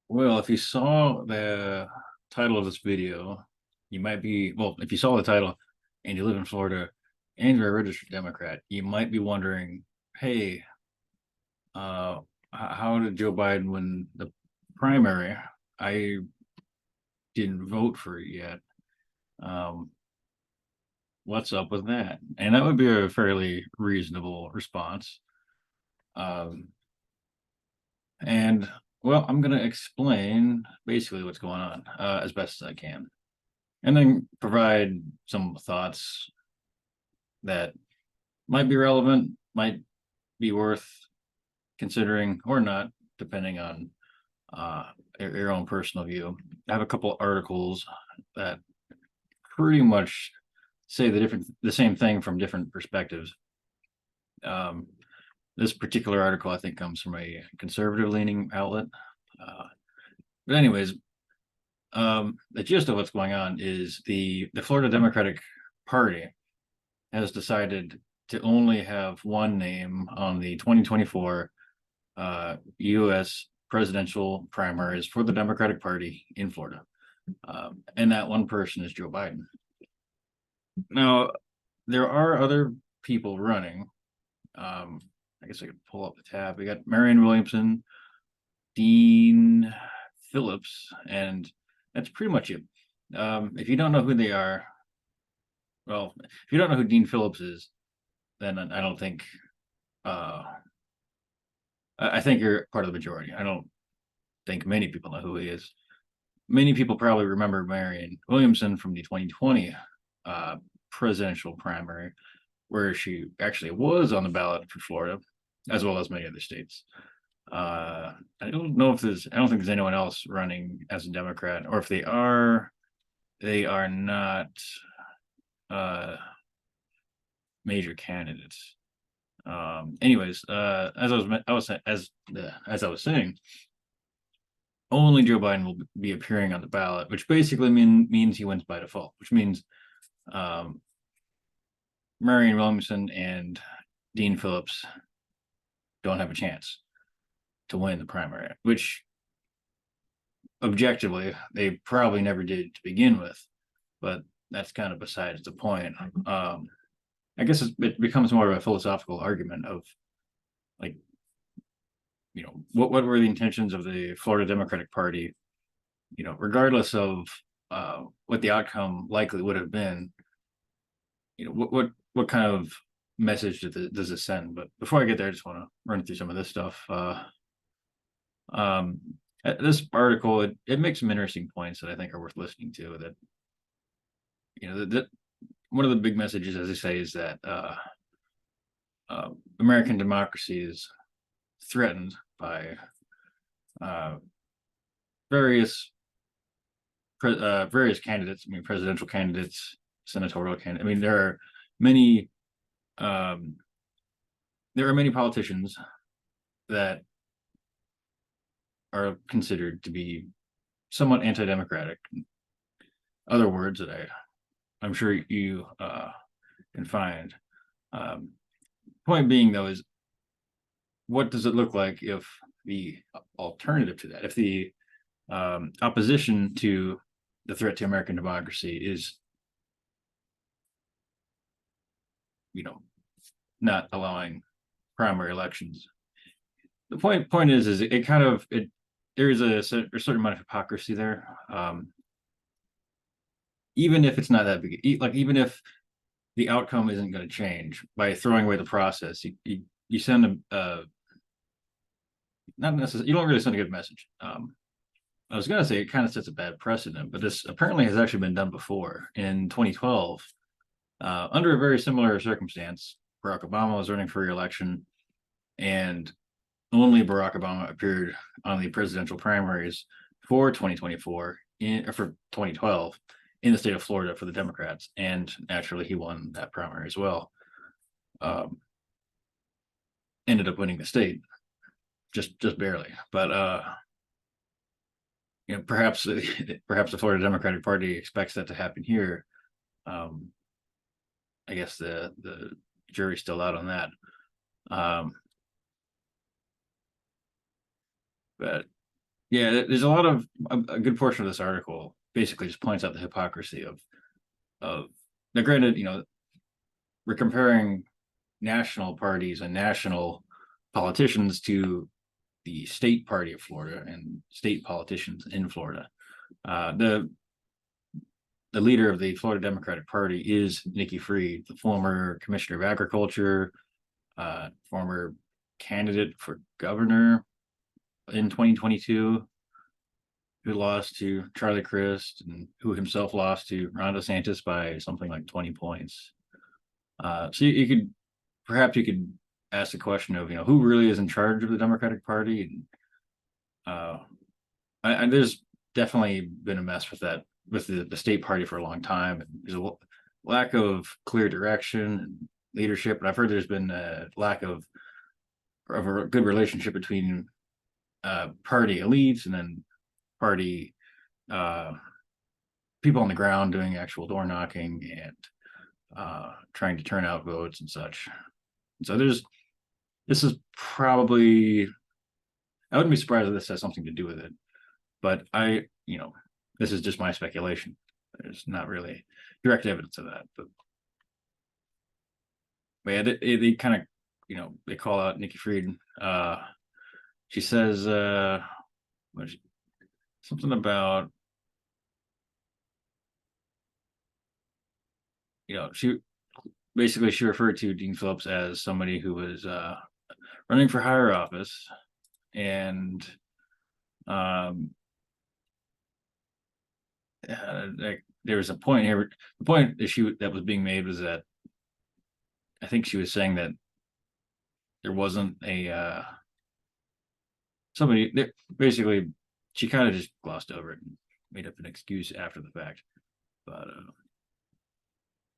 Well, if you saw the title of this video, you might be, well, if you saw the title and you live in Florida and you're a registered Democrat, you might be wondering, hey, how did Joe Biden win the primary? I didn't vote for it yet. Um, what's up with that? And that would be a fairly reasonable response. Um, and well, I'm going to explain basically what's going on as best as I can, and then provide some thoughts that might be relevant, might be worth considering or not, depending on uh, your own personal view. I have a couple articles that pretty much say the same thing from different perspectives. Um, this particular article, I think, comes from a conservative-leaning outlet. Uh, but anyways, the gist of what's going on is the Florida Democratic Party has decided to only have one name on the 2024 U.S. presidential primaries for the Democratic Party in Florida. And that one person is Joe Biden. Now, there are other people running. I guess I could pull up the tab. We got Marianne Williamson, Dean Phillips, and that's pretty much it. If you don't know who they are, well, if you don't know who Dean Phillips is, then I don't think uh, I think you're part of the majority. I don't think many people know who he is. Many people probably remember Marianne Williamson from the 2020 uh, presidential primary, where she actually was on the ballot for Florida, as well as many other states. I don't know if I don't think there's anyone else running as a Democrat, or if they are not uh, major candidates. Anyways, as I was saying, only Joe Biden will be appearing on the ballot, which basically means he wins by default, which means um, Marianne Williamson and Dean Phillips don't have a chance to win the primary, which objectively they probably never did to begin with, but that's kind of besides the point. I guess it becomes more of a philosophical argument of, like, what were the intentions of the Florida Democratic Party, regardless of what the outcome likely would have been. What kind of message does it send? But before I get there, I just want to run through some of this stuff. Um, this article, it makes some interesting points that I think are worth listening to. That that one of the big messages, as I say, is that American democracy is threatened by uh, various various candidates. I mean, presidential candidates, senatorial candidates. I mean, many um, there are many politicians that are considered to be somewhat anti-democratic. Other words that I'm sure you can find. Um, Point being, though, is what does it look like if the alternative to that, if the opposition to the threat to American democracy is, not allowing primary elections? The point is it kind of it there is a certain amount of hypocrisy there. Even if it's not that big, like even if the outcome isn't going to change by throwing away the process, you send a not necessarily, you don't really send a good message. I was going to say it kind of sets a bad precedent, but this apparently has actually been done before in 2012 under a very similar circumstance. Barack Obama was running for re-election, and only Barack Obama appeared on the presidential primaries for 2024 or for 2012 in the state of Florida for the Democrats, and naturally he won that primary as well. Um, Ended up winning the state, just barely, but perhaps perhaps the Florida Democratic Party expects that to happen here. Um, I guess the jury's still out on that. Um, but Yeah, there's a lot of a good portion of this article basically just points out the hypocrisy of now granted, we're comparing national parties and national politicians to the state party of Florida and state politicians in Florida. The leader of the Florida Democratic Party is Nikki Fried, the former commissioner of agriculture, former candidate for governor in 2022, who lost to Charlie Crist and who himself lost to Ron DeSantis by something like 20 points. So you could perhaps you could ask the question of who really is in charge of the Democratic Party, and there's definitely been a mess with that with the state party for a long time. And there's a lack of clear direction and leadership, and I've heard there's been a lack of a good relationship between party elites and then party people on the ground doing actual door knocking and trying to turn out votes and such. So this is probably, I wouldn't be surprised if this has something to do with it, but this is just my speculation. There's not really direct evidence of that, but yeah, they kind of, they call out Nikki Fried. She says, something about, she referred to Dean Phillips as somebody who was running for higher office, and there was a point here. The point that was being made was that I think she was saying that there wasn't a somebody there. Basically, she kind of just glossed over it and made up an excuse after the fact. But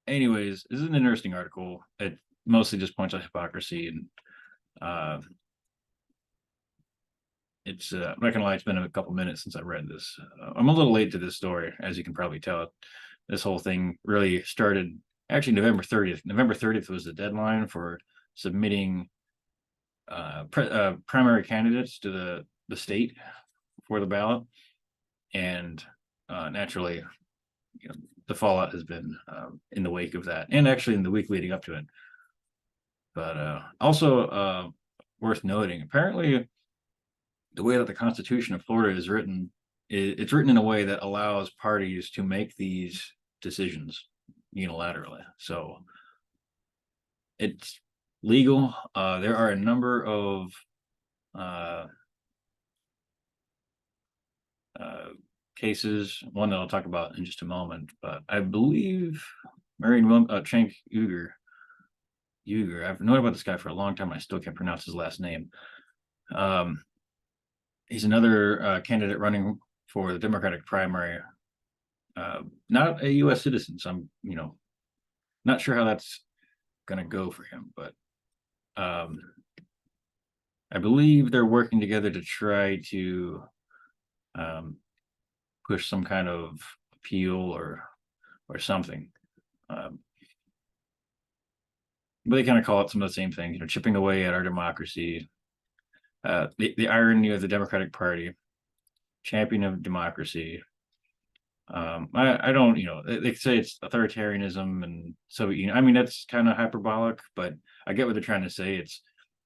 anyways, this is an interesting article. It mostly just points out hypocrisy, and it's I'm not gonna lie, it's been a couple minutes since I read this. I'm a little late to this story, as you can probably tell. This whole thing really started actually November 30th. November 30th was the deadline for submitting primary candidates to the state for the ballot, and naturally, the fallout has been in the wake of that, and actually in the week leading up to it. But also worth noting, apparently, the way that the Constitution of Florida is written, it's written in a way that allows parties to make these decisions unilaterally. So it's legal. There are a number of cases, one that I'll talk about in just a moment, but I believe Marianne Williamson, Uger. I've known about this guy for a long time. I still can't pronounce his last name. He's another candidate running for the Democratic primary. Not a U.S. citizen, so I'm, not sure how that's going to go for him. But I believe they're working together to try to push some kind of appeal or something. But they kind of call it some of the same things, chipping away at our democracy. The irony of the Democratic Party, champion of democracy. I don't, they say it's authoritarianism and Soviet Union. I mean, that's kind of hyperbolic, but I get what they're trying to say. It's,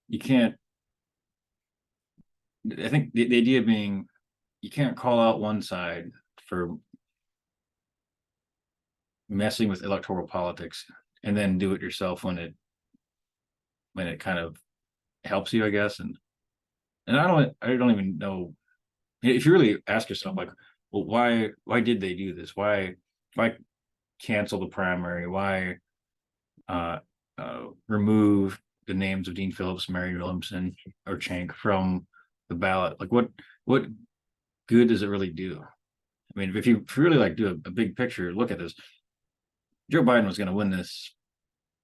you can't, I think the idea being you can't call out one side for messing with electoral politics and then do it yourself when it kind of helps you, I guess. And I don't even know if you really ask yourself, like, well, why did they do this? Why cancel the primary? Why remove the names of Dean Phillips, Marianne Williamson, or Cenk from the ballot? Like, what good does it really do? I mean, if you really like do a big picture look at this, Joe Biden was going to win this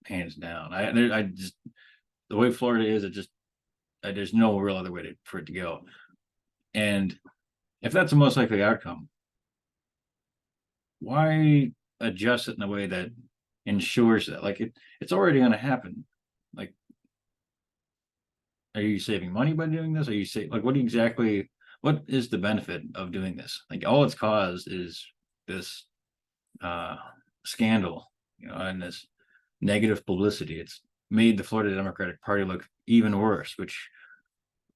hands down. I just, the way Florida is, there's no real other way for it to go. And if that's the most likely outcome, why adjust it in a way that ensures that? Like, it's already going to happen. Like, are you saving money by doing this? Are you like, what exactly? what is the benefit of doing this? Like all it's caused is this uh scandal, and this negative publicity. It's made the Florida Democratic Party look even worse, which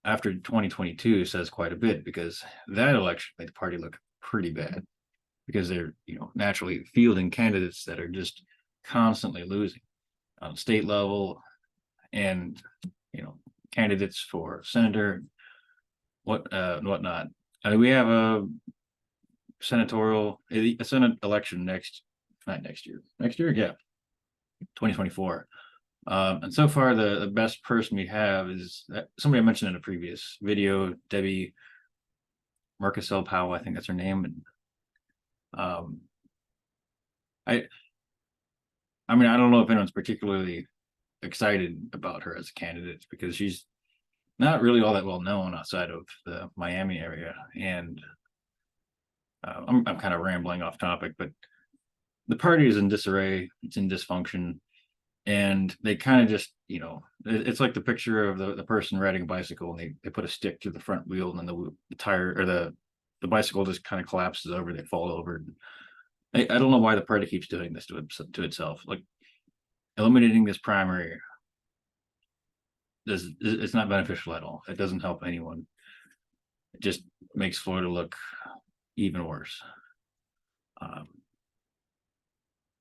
after 2022 says quite a bit, because that election made the party look pretty bad because they're, naturally fielding candidates that are just constantly losing on state level, and you know candidates for senator, whatnot. I mean, we have a senate election next year, yeah, 2024. And so far, the best person we have is somebody I mentioned in a previous video, Debbie Marcusel Powell, I think that's her name. And um, I I mean, I don't know if anyone's particularly excited about her as a candidate because she's not really all that well known outside of the Miami area. And I'm kind of rambling off topic, but the party is in disarray. It's in dysfunction, and they kind of just, it's like the picture of the person riding a bicycle, and they put a stick to the front wheel, and then the tire or the bicycle just kind of collapses over. They fall over. I don't know why the party keeps doing this to itself. Like eliminating this primary it's not beneficial at all. It doesn't help anyone. It just makes Florida look even worse. Um,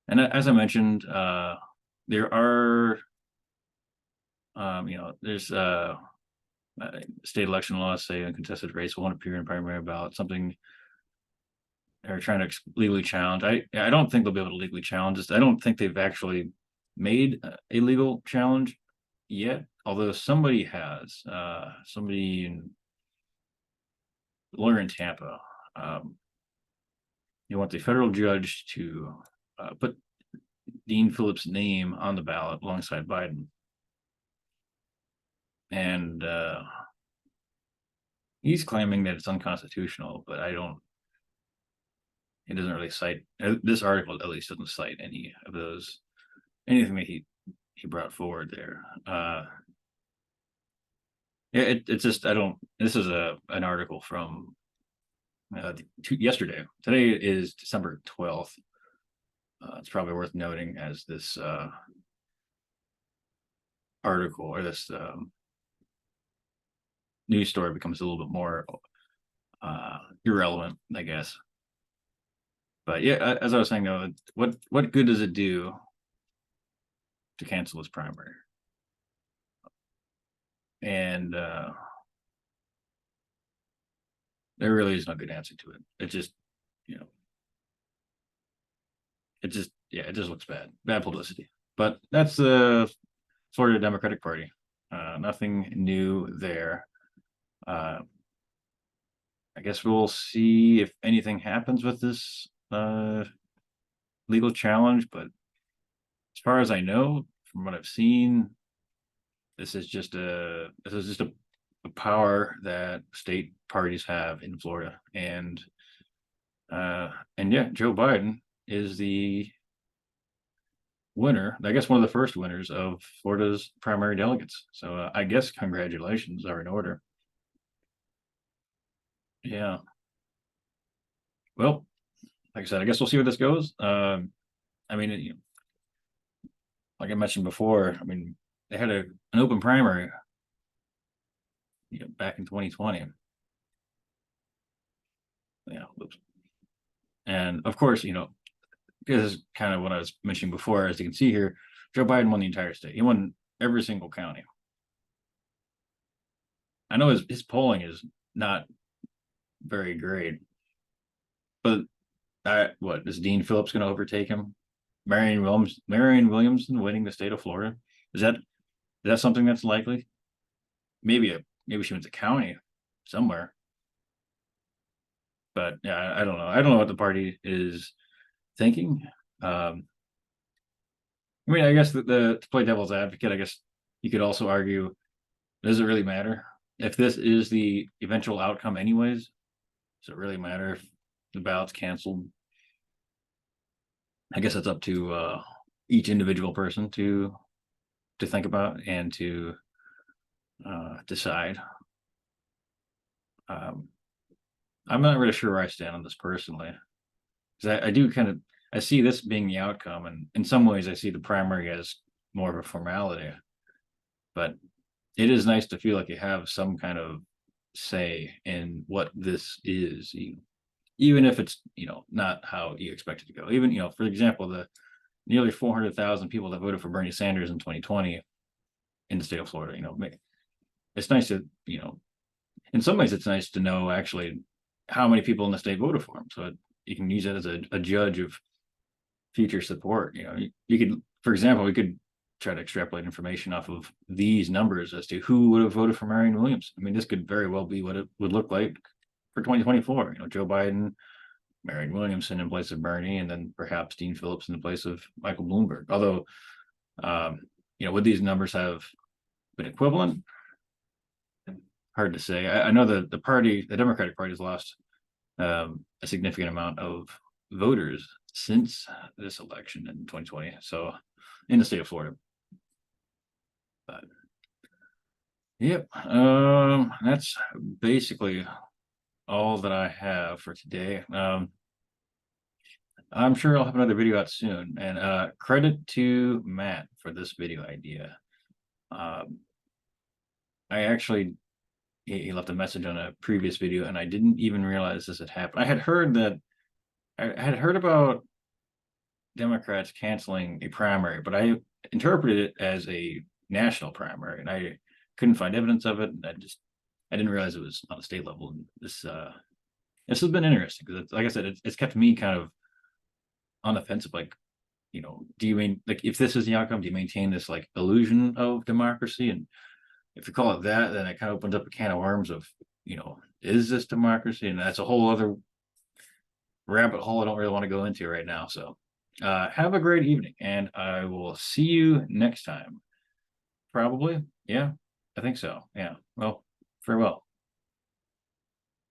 and as I mentioned, there are, there's state election laws say a contested race won't appear in primary ballot. Something they're trying to legally challenge. I don't think they'll be able to legally challenge this. I don't think they've actually made a legal challenge yet, although somebody has, lawyer in Tampa. You want the federal judge to put Dean Phillips' name on the ballot alongside Biden. And he's claiming that it's unconstitutional, but it doesn't really cite, this article at least doesn't cite anything that he brought forward there. Yeah, it's just, this is an article from yesterday. Today is December 12th. It's probably worth noting as this article or this news story becomes a little bit more irrelevant, I guess. But yeah, as I was saying though, what good does it do to cancel this primary? And there really is no good answer to it. It just, it just looks bad publicity. But that's the Florida Democratic Party. Nothing new there. I guess we'll see if anything happens with this legal challenge, but as far as I know, from what I've seen, this is just a power that state parties have in Florida, and yeah, Joe Biden is the winner. I guess one of the first winners of Florida's primary delegates. So I guess congratulations are in order. Yeah. Well, like I said, I guess we'll see where this goes. I mean, like I mentioned before, I mean, they had an open primary, back in 2020. Yeah, whoops. And of course, this is kind of what I was mentioning before. As you can see here, Joe Biden won the entire state. He won every single county. I know his polling is not very great, but what is Dean Phillips going to overtake him? Marianne Williamson winning the state of Florida, is that something that's likely? Maybe she wins a county somewhere, but yeah, I don't know. I don't know what the party is thinking. I mean, I guess to play devil's advocate, I guess you could also argue, does it really matter if this is the eventual outcome anyways? Does it really matter if the ballot's canceled? I guess it's up to each individual person to think about and to decide. I'm not really sure where I stand on this personally. Because I do kind of I see this being the outcome, and in some ways I see the primary as more of a formality. But it is nice to feel like you have some kind of say in what this is, even if it's not how you expect it to go. Even for example, the nearly 400,000 people that voted for Bernie Sanders in 2020 in the state of Florida. It's nice to in some ways it's nice to know actually how many people in the state voted for him, so you can use it as a judge of future support. You could, for example, we could try to extrapolate information off of these numbers as to who would have voted for Marianne Williamson. I mean, this could very well be what it would look like for 2024. Joe Biden, Marianne Williamson in place of Bernie, and then perhaps Dean Phillips in the place of Michael Bloomberg. Although, would these numbers have been equivalent? Hard to say. I know the Democratic Party has lost a significant amount of voters since this election in 2020. So in the state of Florida. But yep, that's basically all that I have for today. I'm sure I'll have another video out soon, and credit to Matt for this video idea. I actually he left a message on a previous video, and I didn't even realize this had happened. I had heard about Democrats canceling a primary, but I interpreted it as a national primary, and I couldn't find evidence of it. And I didn't realize it was on a state level. And this has been interesting because, like I said, it's kept me kind of on the fence of like, do you mean like if this is the outcome, do you maintain this like illusion of democracy? And if you call it that, then it kind of opens up a can of worms of, is this democracy? And that's a whole other rabbit hole I don't really want to go into right now. So have a great evening, and I will see you next time. Probably. Yeah, I think so. Yeah. Well, farewell.